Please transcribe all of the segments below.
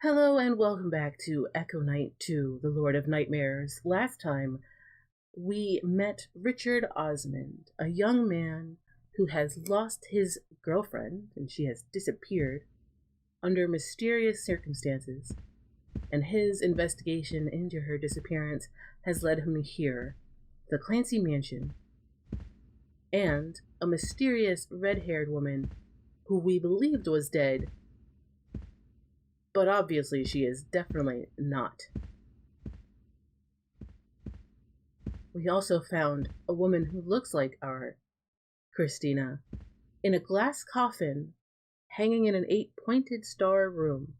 Hello and welcome back to Echo Night 2, The Lord of Nightmares. Last time, we met Richard Osmond, a young man who has lost his girlfriend, and she has disappeared, under mysterious circumstances, and his investigation into her disappearance has led him here, the Clancy Mansion, and a mysterious red-haired woman who we believed was dead, but obviously she is definitely not. We also found a woman who looks like our Christina in a glass coffin hanging in an 8-pointed star room.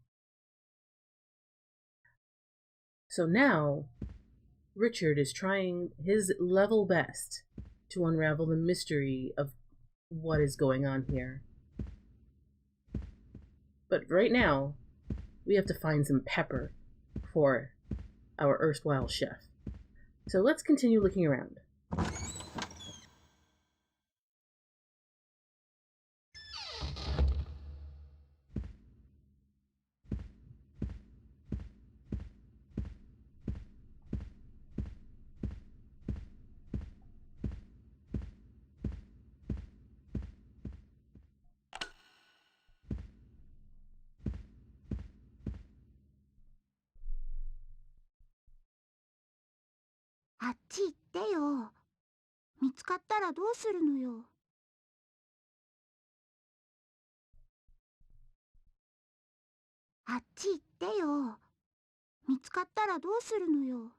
So now, Richard is trying his level best to unravel the mystery of what is going on here. But right now, we have to find some pepper for our erstwhile chef. So let's continue looking around.あっち行ってよ。見つかったらどうするのよ。あっち行ってよ。見つかったらどうするのよ。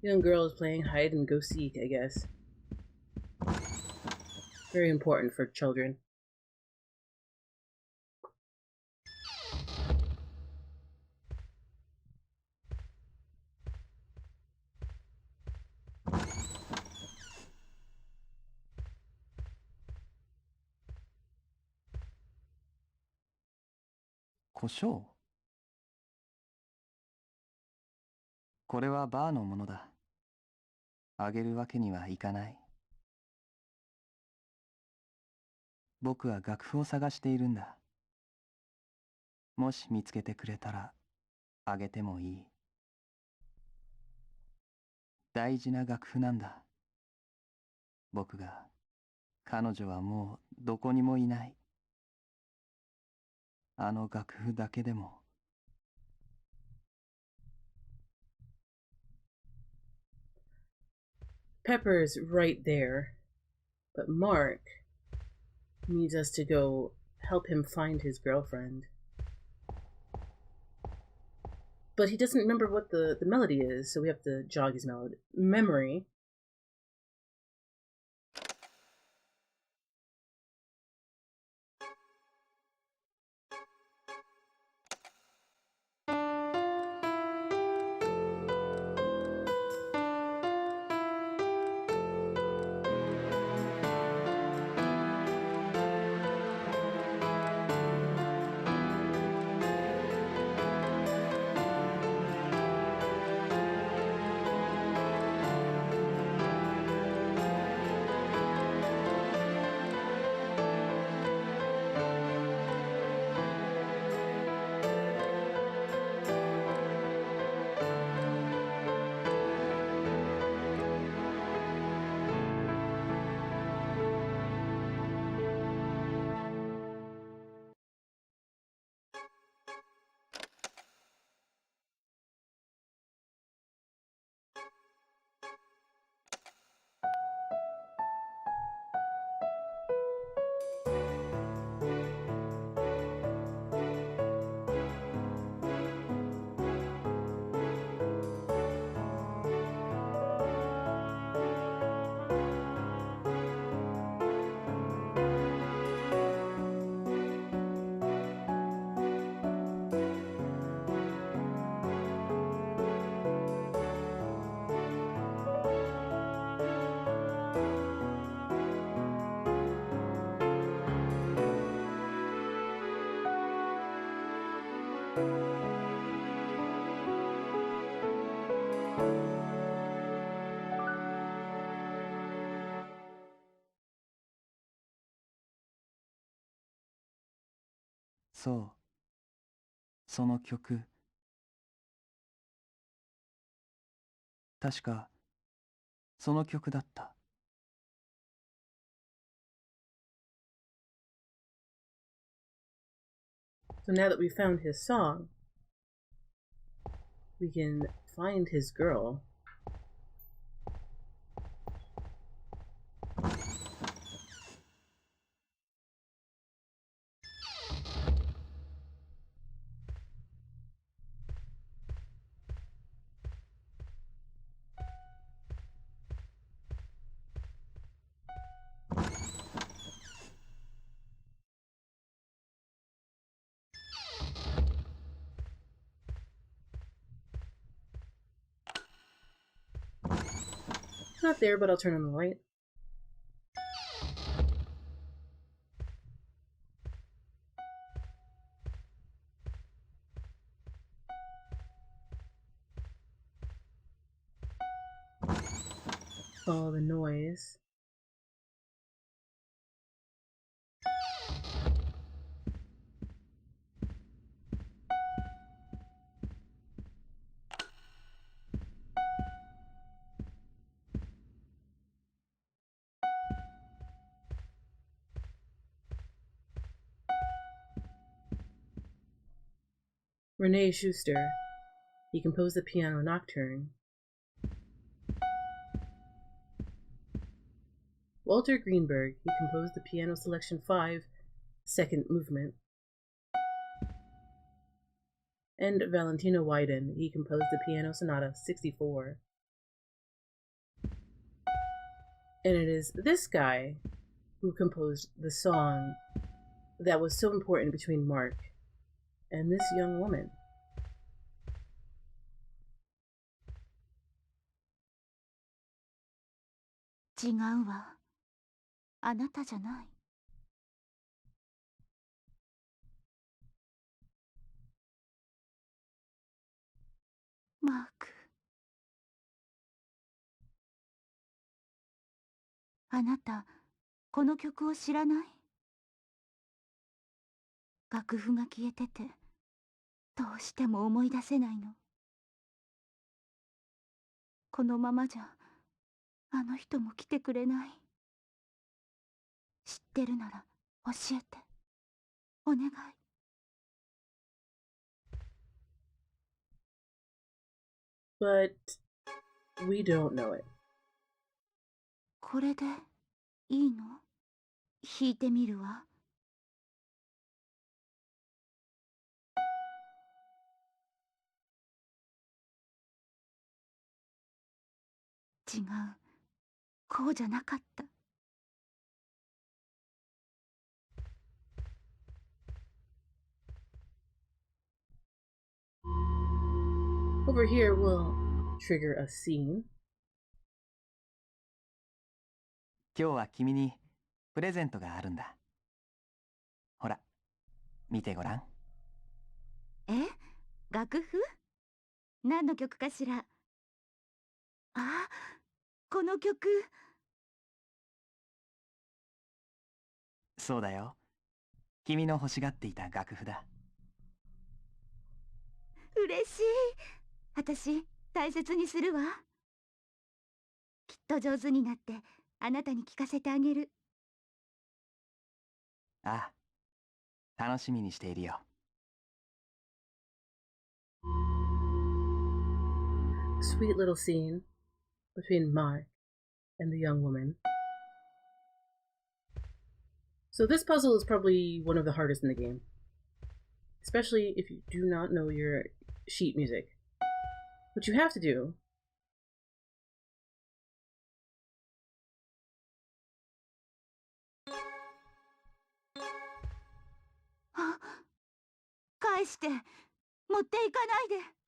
Young girl is playing hide and go seek, I guess. Very important for children. Kosho? これはバーのものだ。あげるわけにはいかない。僕は楽譜を探しているんだ。もし見つけてくれたらあげてもいい。大事な楽譜なんだ。僕が、彼女はもうどこにもいない。あの楽譜だけでも。Pepper's right there, but Mark needs us to go help him find his girlfriend. But he doesn't remember what the melody is, so we have to jog his memory. そう、その曲、確かその曲だった。So now that we found his song, we can find his girl. Not there, but I'll turn on the light. Follow the noise. Renee Schuster. He composed the piano nocturne. Walter Greenberg. He composed the piano selection 5, second movement. And Valentino Wyden. He composed the piano sonata 64. And it is this guy who composed the song that was so important between Mark and this young woman. 違うわ。あなたじゃない。マーク。あなた、この曲を知らない？楽譜が消えてて、どうしても思い出せないの。このままじゃ、あの人も来てくれない。知ってるなら教えて。お願い。But we don't know it. これでいいの？弾いてみるわ。違う。こうじゃなかった。Over here will trigger a scene. 今日は君にプレゼントがあるんだ。ほら、見てごらん。え？楽譜？何の曲かしら？あ、この曲。そうだよ。君の欲しがっていた楽譜だ。嬉しい。私、大切にするわ。きっと上手になってあなたに聞かせてあげる。ああ、楽しみにしているよ。Sweet little scene between Mark and the young woman. So this puzzle is probably one of the hardest in the game, especially if you do not know your sheet music. What you have to doあ、返して。持っていかないで。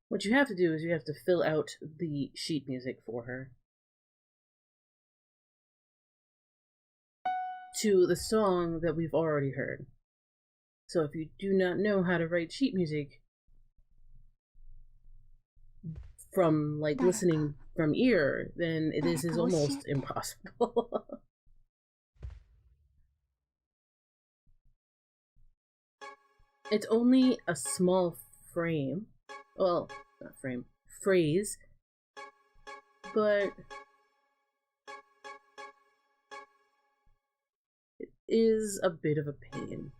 what you have to do is you have to fill out the sheet music for her. to the song that we've already heard. So if you do not know how to write sheet music from like listening from ear, then this is almost impossible. It's only a small frame. Well, not frame. Phrase. But it is a bit of a pain.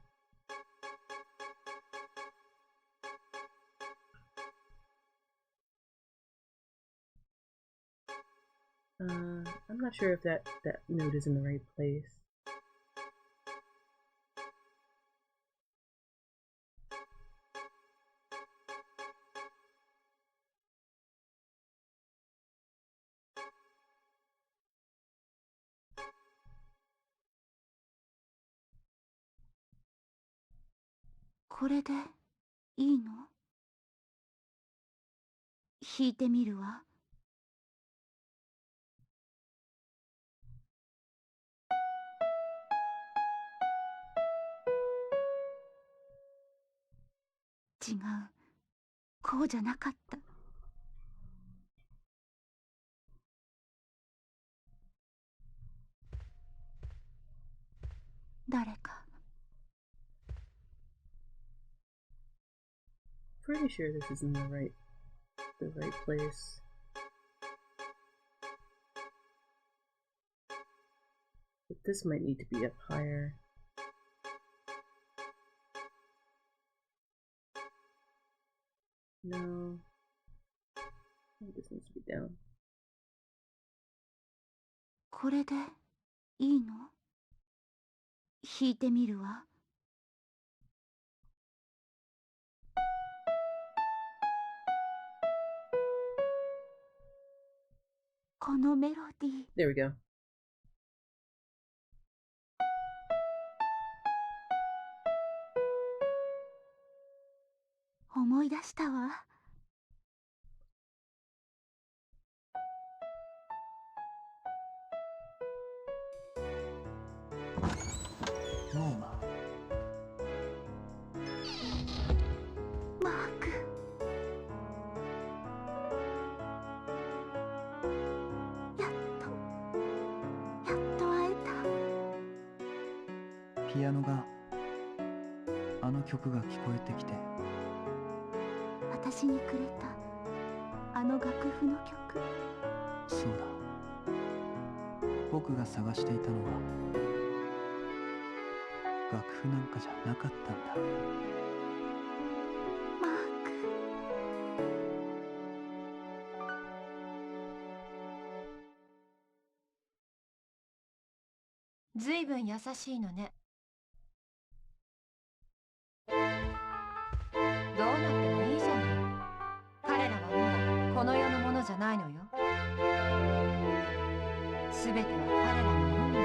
I'm not sure if that note is in the right place.これでいいの？弾いてみるわ。違う。こうじゃなかった。誰か。Pretty sure this is in the right place. But this might need to be up higher. No. This needs to be down. これでいいの？弾いてみるわ。このメロディー。There we go. 思い出したわ。ノーマ。マーク。やっと会えた。ピアノがあの曲が聞こえてきて、私にくれたあの楽譜の曲。そうだ、僕が探していたのは楽譜なんかじゃなかったんだ。マーク。ずいぶん優しいのね。どうなってもいいじゃない。彼らはもうこの世のものじゃないのよ。すべては彼らの運命。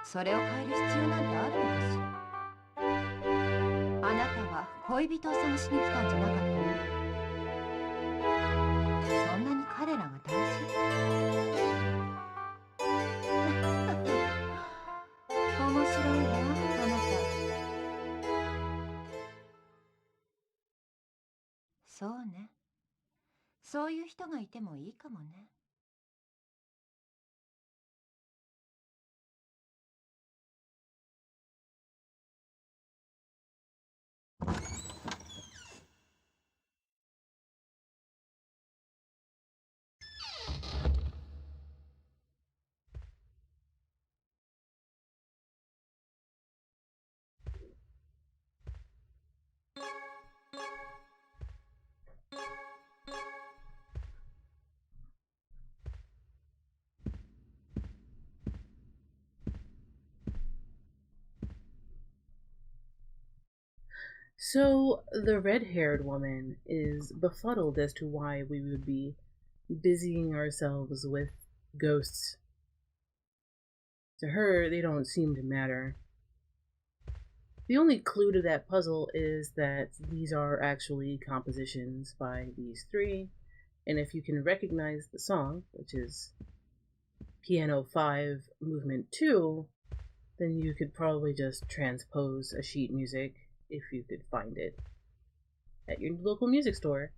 それを変える必要なんてあるのかしら。あなたは恋人を探しに来たんじゃなかったの？そんなに彼らが大事？面白いわ、あなた。そうね。そういう人がいてもいいかもね。So the red-haired woman is befuddled as to why we would be busying ourselves with ghosts. To her, they don't seem to matter. The only clue to that puzzle is that these are actually compositions by these three, and if you can recognize the song, which is Piano 5, Movement 2, then you could probably just transpose a sheet music if you could find it at your local music store.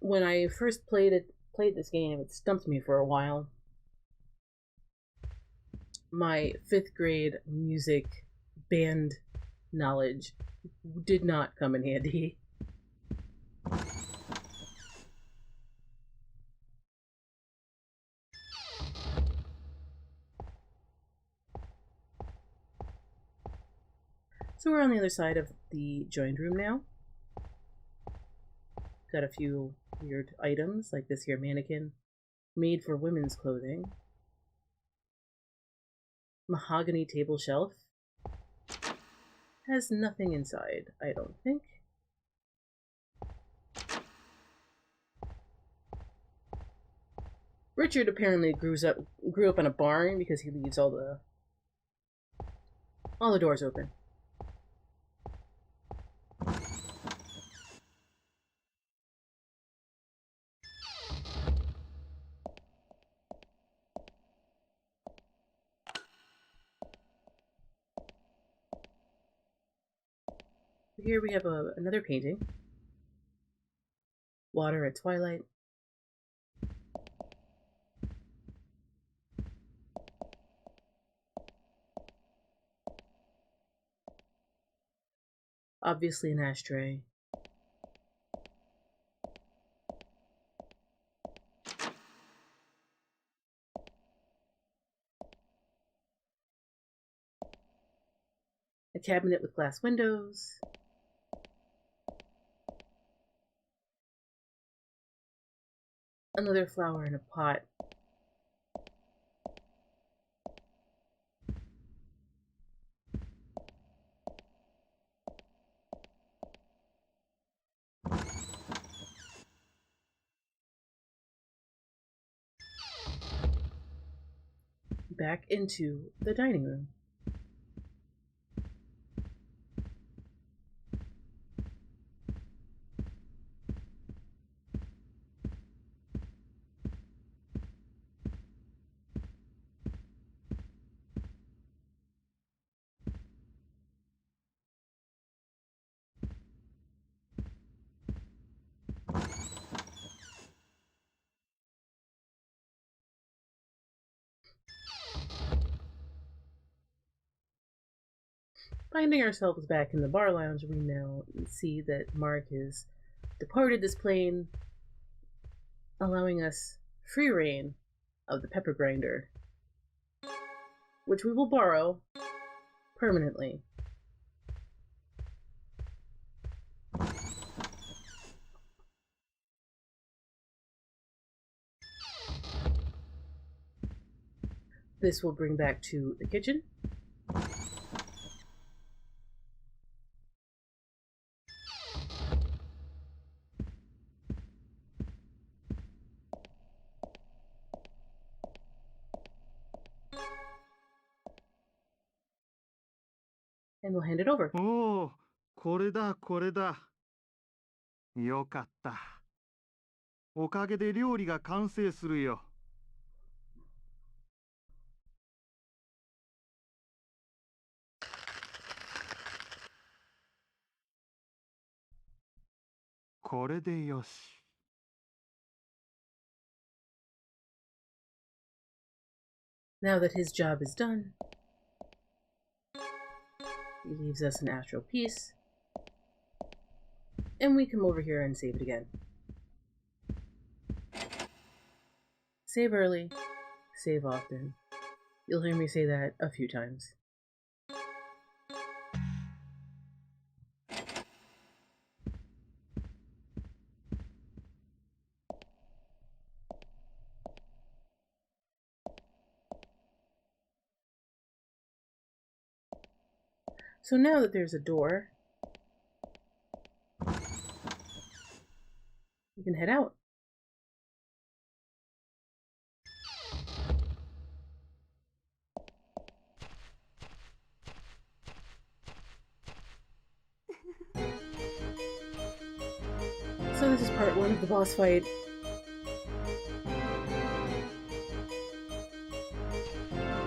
When I first played this game, it stumped me for a while. My 5th grade music band knowledge did not come in handy. So we're on the other side of the joined room now. Got a few weird items like this here mannequin made for women's clothing. Mahogany table shelf. Has nothing inside, I don't think. Richard apparently grew up in a barn because he leaves all the doors open. Here we have another painting. Water at twilight. Obviously an ashtray. A cabinet with glass windows. Another flower in a pot. Back into the dining room. Finding ourselves back in the bar lounge, we now see that Mark has departed this plane, allowing us free reign of the pepper grinder, which we will borrow permanently. This will bring back to the kitchen. And we'll hand it over. おお、これだ、これだ。よかった。おかげで料理が完成するよ。これでよし。Now that his job is done, he leaves us an astral piece, and we come over here and save it again. Save early, save often. You'll hear me say that a few times. So now that there's a door, we can head out. So this is part 1 of the boss fight. So this is part 1 of the boss fight.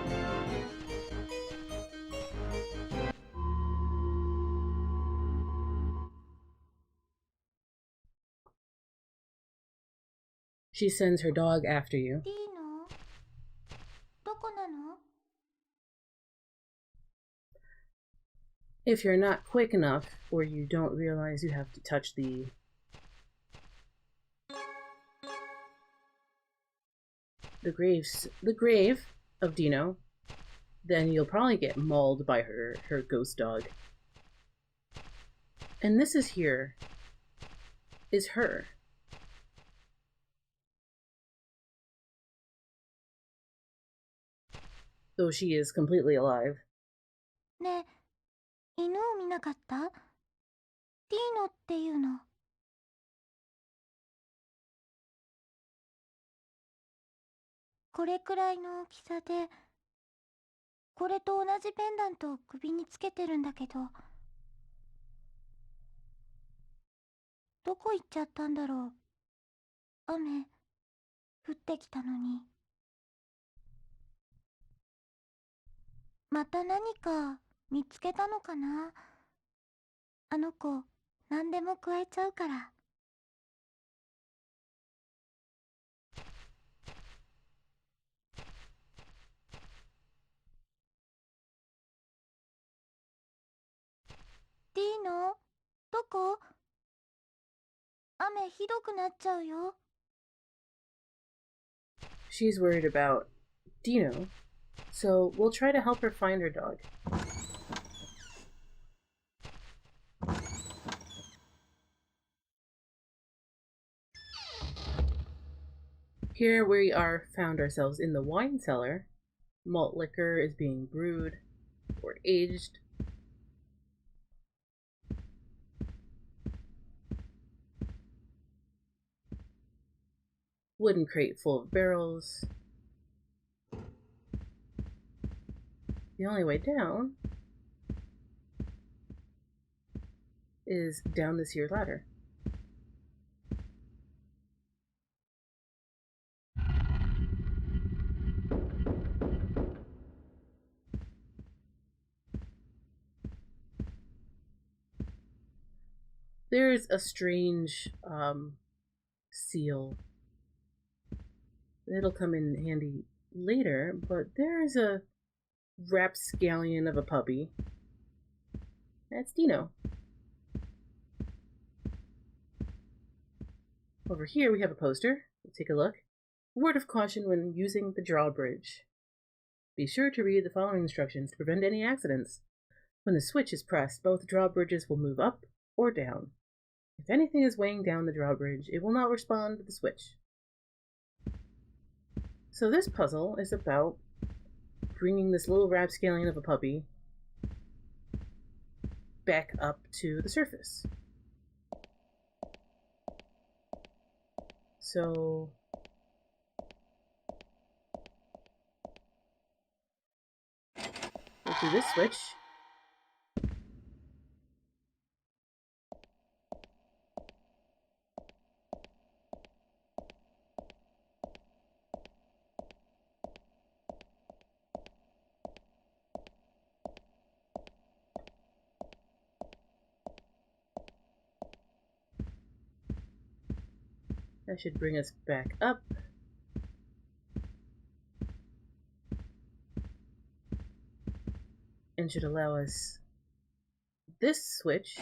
She sends her dog after you. ディーノ、どこなの？ If you're not quick enough, or you don't realize you have to touch the grave of Dino, then you'll probably get mauled by her ghost dog. And this is her. Though she is completely alive. ねえ、犬を見なかった？ディーノっていうの。これくらいの大きさで、これと同じペンダントを首につけてるんだけど、どこ行っちゃったんだろう。雨降ってきたのに。また何か見つけたのかな。あの子何でも食えちゃうから。ディーノ、どこ？雨ひどくなっちゃうよ。She's worried about Dino, so we'll try to help her find her dog. Here we found ourselves in the wine cellar. Malt liquor is being brewed or aged. Wooden crate full of barrels. The only way down is down this here ladder. There's a strange seal. It'll come in handy later, but there's a rapscallion of a puppy. That's Dino. Over here we have a poster. Let's take a look. Word of caution when using the drawbridge. Be sure to read the following instructions to prevent any accidents. When the switch is pressed, both drawbridges will move up or down. If anything is weighing down the drawbridge, it will not respond to the switch. So this puzzle is about bringing this little rapscallion of a puppy back up to the surface. So we'll do this switch. That should bring us back up. And should allow us this switch.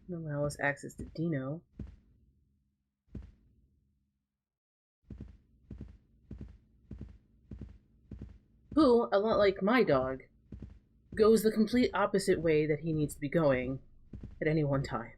And allow us access to Dino. Who, a lot like my dog, goes the complete opposite way that he needs to be going at any one time.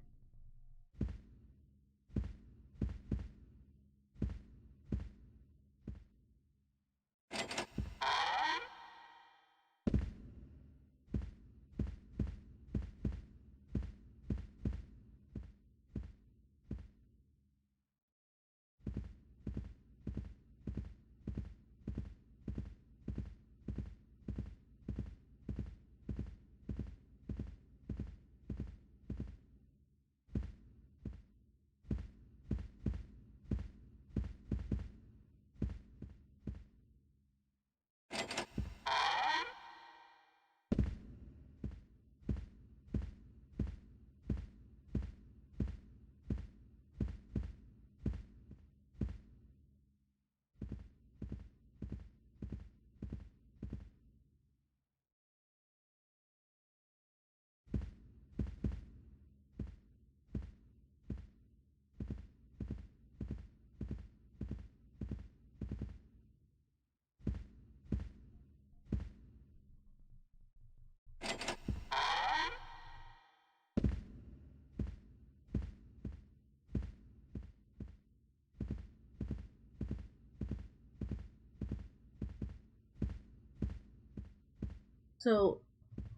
So,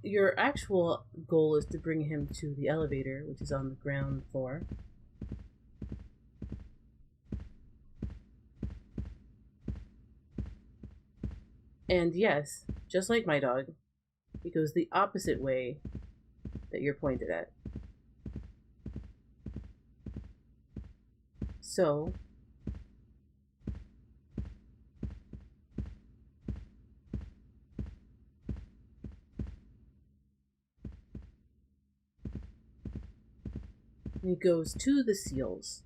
your actual goal is to bring him to the elevator, which is on the ground floor. And yes, just like my dog, he goes the opposite way that you're pointed at. So, he goes to the seals.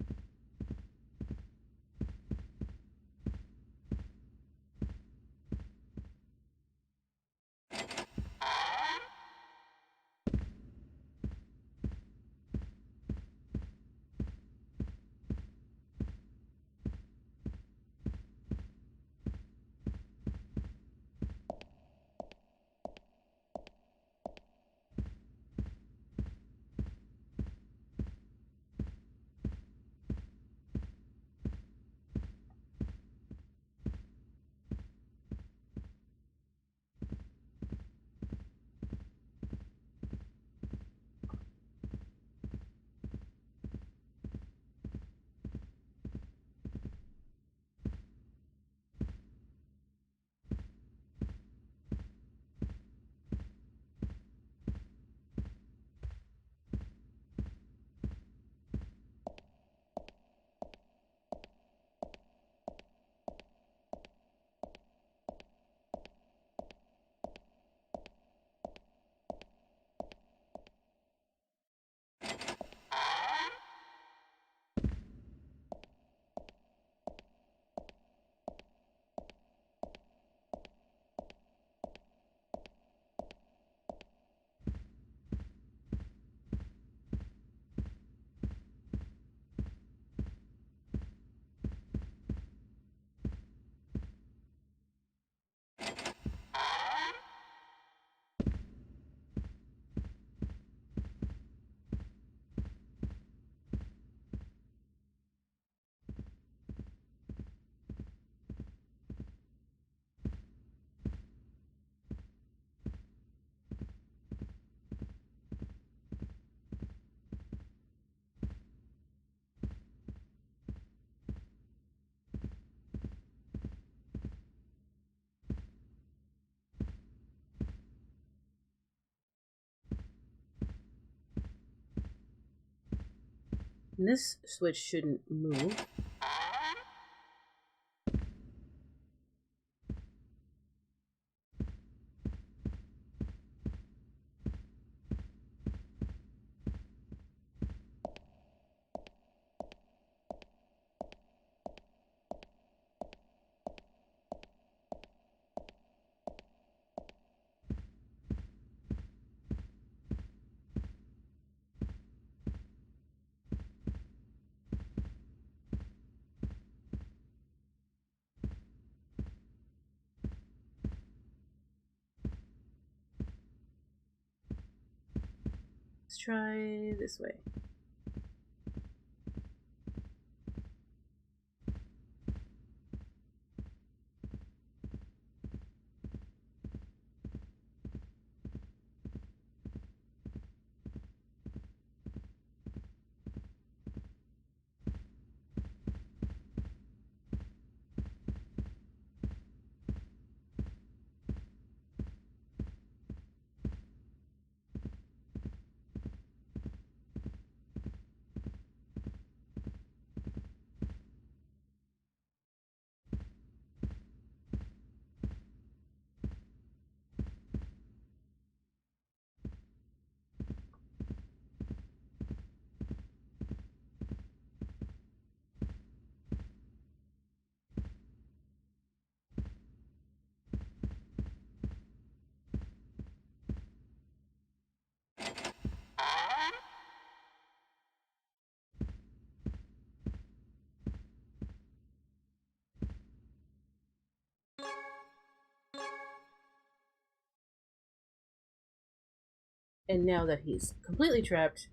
And this switch shouldn't move. Let's try this way. And now that he's completely trapped,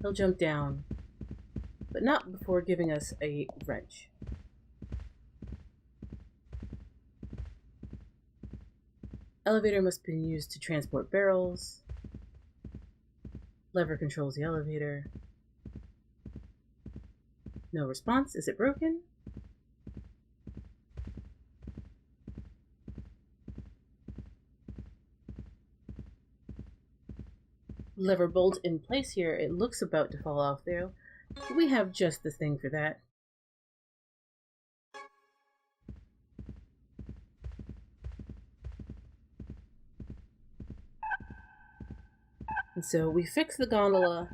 he'll jump down, but not before giving us a wrench. Elevator must be used to transport barrels. Lever controls the elevator. No response. Is it broken? Lever bolt in place here. It looks about to fall off there. We have just the thing for that. And so we fix the gondola.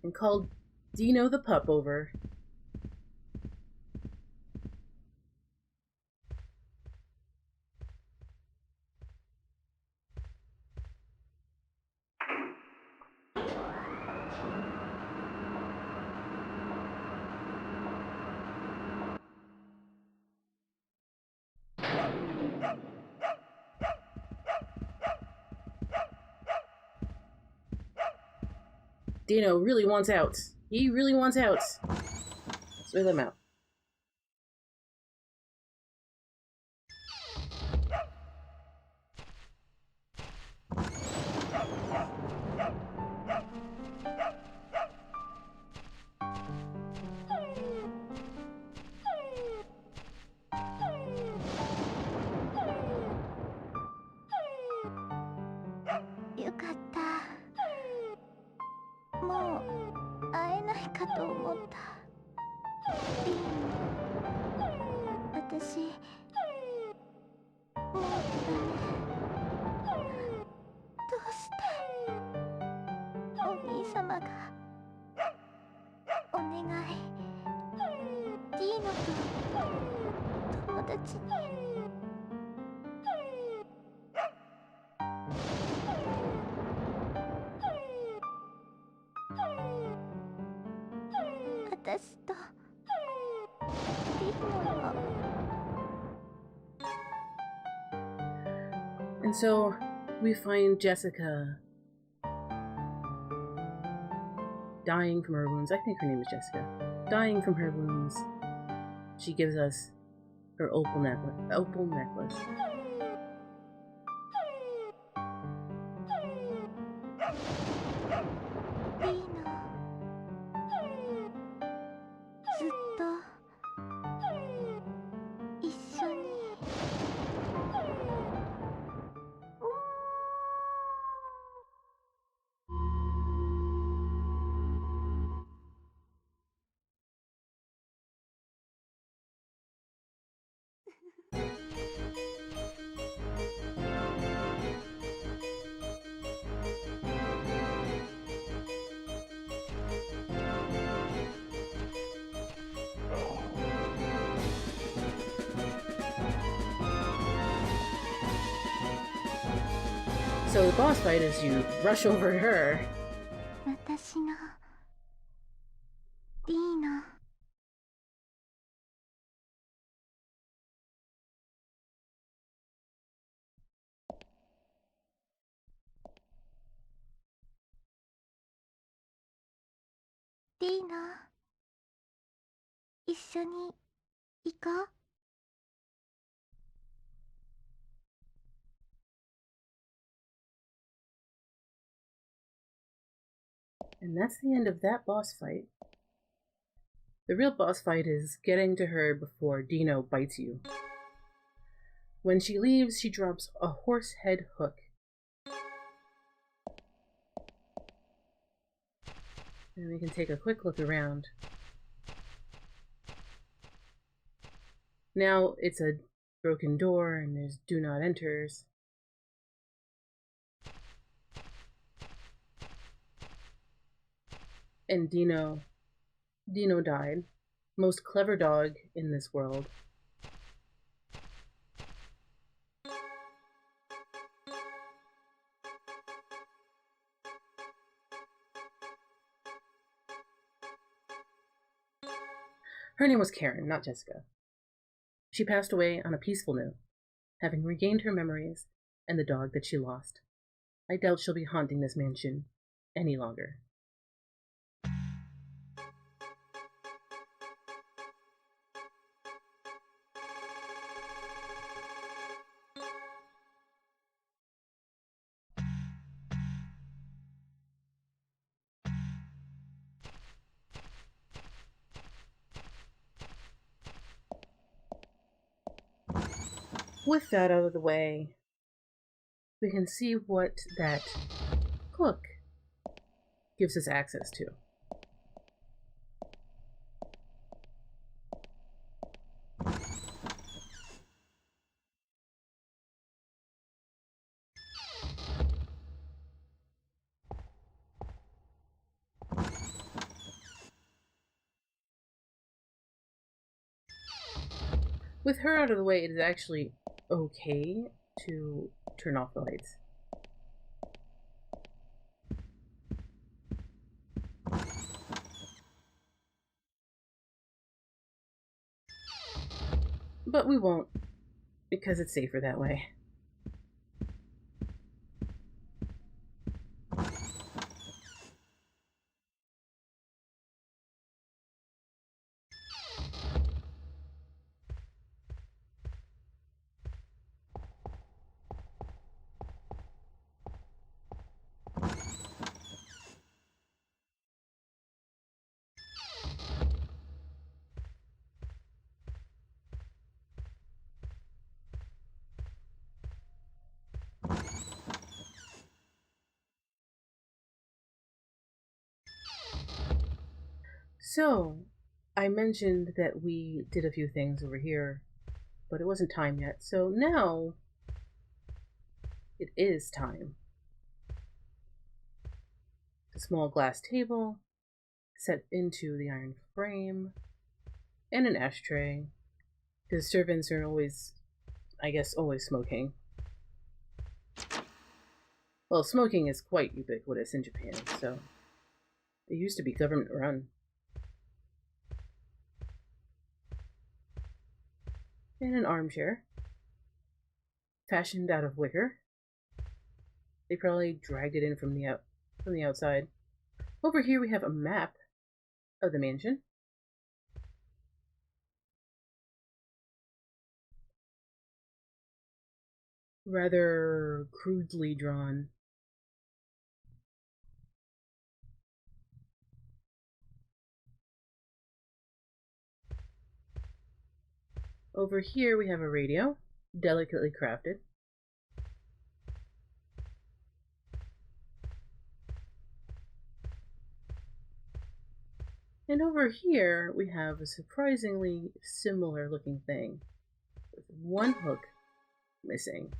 And call Dino the pup over. Dino really wants out. He really wants out. Let's let him out. And so we find Jessica dying from her wounds. I think her name is Jessica. Dying from her wounds. She gives us her opal necklace. So the boss fight is you rush over her. And that's the end of that boss fight. The real boss fight is getting to her before Dino bites you. When she leaves, she drops a horse head hook. And we can take a quick look around. Now it's a broken door and there's do not enters. And Dino died. Most clever dog in this world. Her name was Karen, not Jessica. She passed away on a peaceful note, having regained her memories and the dog that she lost. I doubt she'll be haunting this mansion any longer. With that out of the way, we can see what that hook gives us access to. With her out of the way, it is actually okay to turn off the lights. But we won't, because it's safer that way. So, I mentioned that we did a few things over here, but it wasn't time yet. So now it is time. A small glass table set into the iron frame and an ashtray, because servants are always, I guess, always smoking. Well, smoking is quite ubiquitous in Japan, so it used to be government run. And an armchair, fashioned out of wicker. They probably dragged it in from the outside. Over here we have a map of the mansion. Rather crudely drawn. Over here we have a radio, delicately crafted. And over here we have a surprisingly similar looking thing, with one hook missing.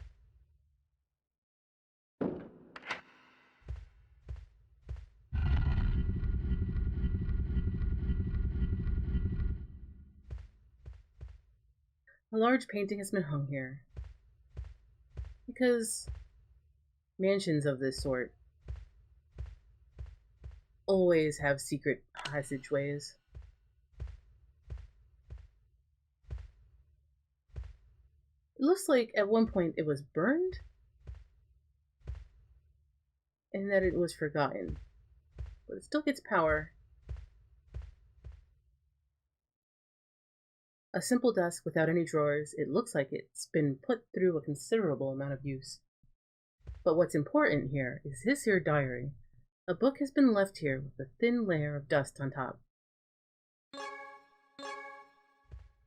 A large painting has been hung here, because mansions of this sort always have secret passageways. It looks like at one point it was burned, and that it was forgotten, but it still gets power. A simple desk without any drawers, it looks like it's been put through a considerable amount of use. But what's important here is his here diary. A book has been left here with a thin layer of dust on top,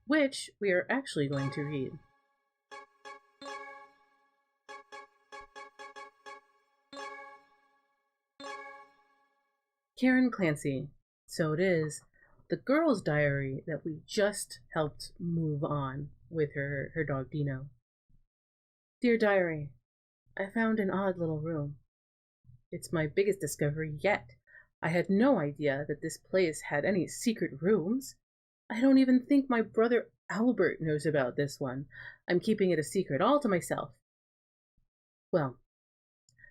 which we are actually going to read. Karen Clancy. So it is the girl's diary that we just helped move on with her dog Dino. Dear diary, I found an odd little room. It's my biggest discovery yet. I had no idea that this place had any secret rooms. I don't even think my brother Albert knows about this one. I'm keeping it a secret all to myself. Well,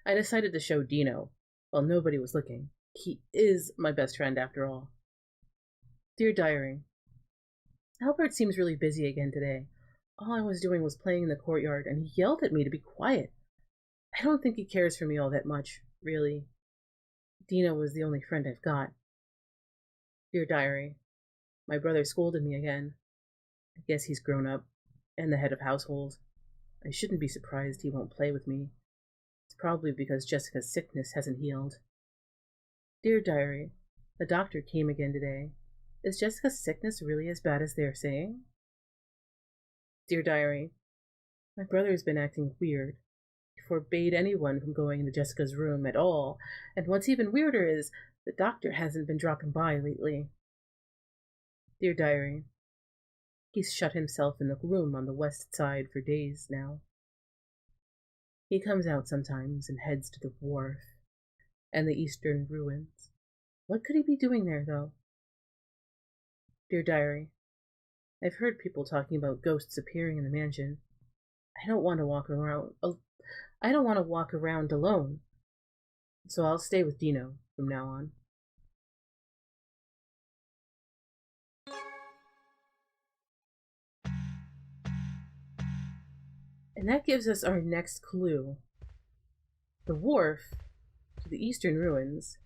I decided to show Dino while nobody was looking. He is my best friend after all. Dear diary, Albert seems really busy again today. All I was doing was playing in the courtyard, and he yelled at me to be quiet. I don't think he cares for me all that much, really. Dino was the only friend I've got. Dear diary, my brother scolded me again. I guess he's grown up, and the head of household. I shouldn't be surprised he won't play with me. It's probably because Jessica's sickness hasn't healed. Dear diary, the doctor came again today. Is Jessica's sickness really as bad as they're saying? Dear diary, My brother's been acting weird. He forbade anyone from going into Jessica's room at all, and what's even weirder is the doctor hasn't been dropping by lately. Dear Diary, he's shut himself in the room on the west side for days now. He comes out sometimes and heads to the wharf and the eastern ruins. What could he be doing there, though? Dear Diary, I've heard people talking about ghosts appearing in the mansion. I don't want to walk around alone, so I'll stay with Dino from now on. And that gives us our next clue. The wharf to the eastern ruins.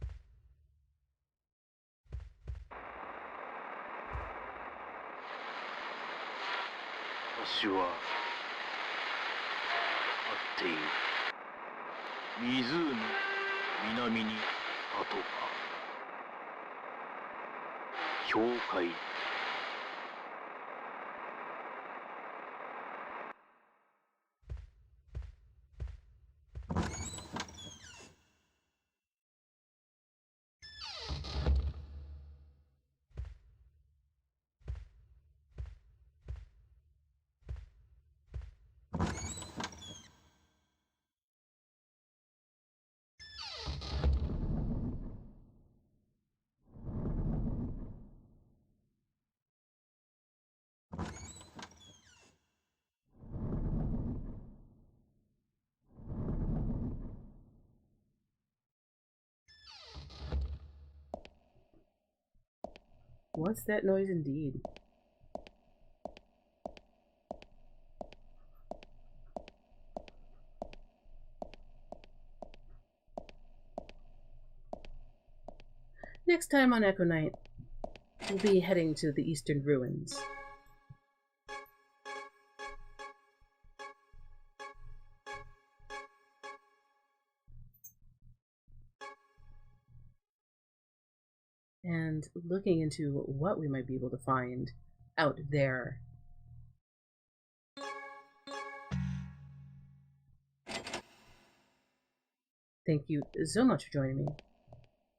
What's that noise indeed? Next time on Echo Night, we'll be heading to the eastern ruins. And looking into what we might be able to find out there. Thank you so much for joining me.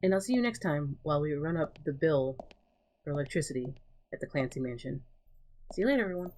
And I'll see you next time while we run up the bill for electricity at the Clancy Mansion. See you later, everyone.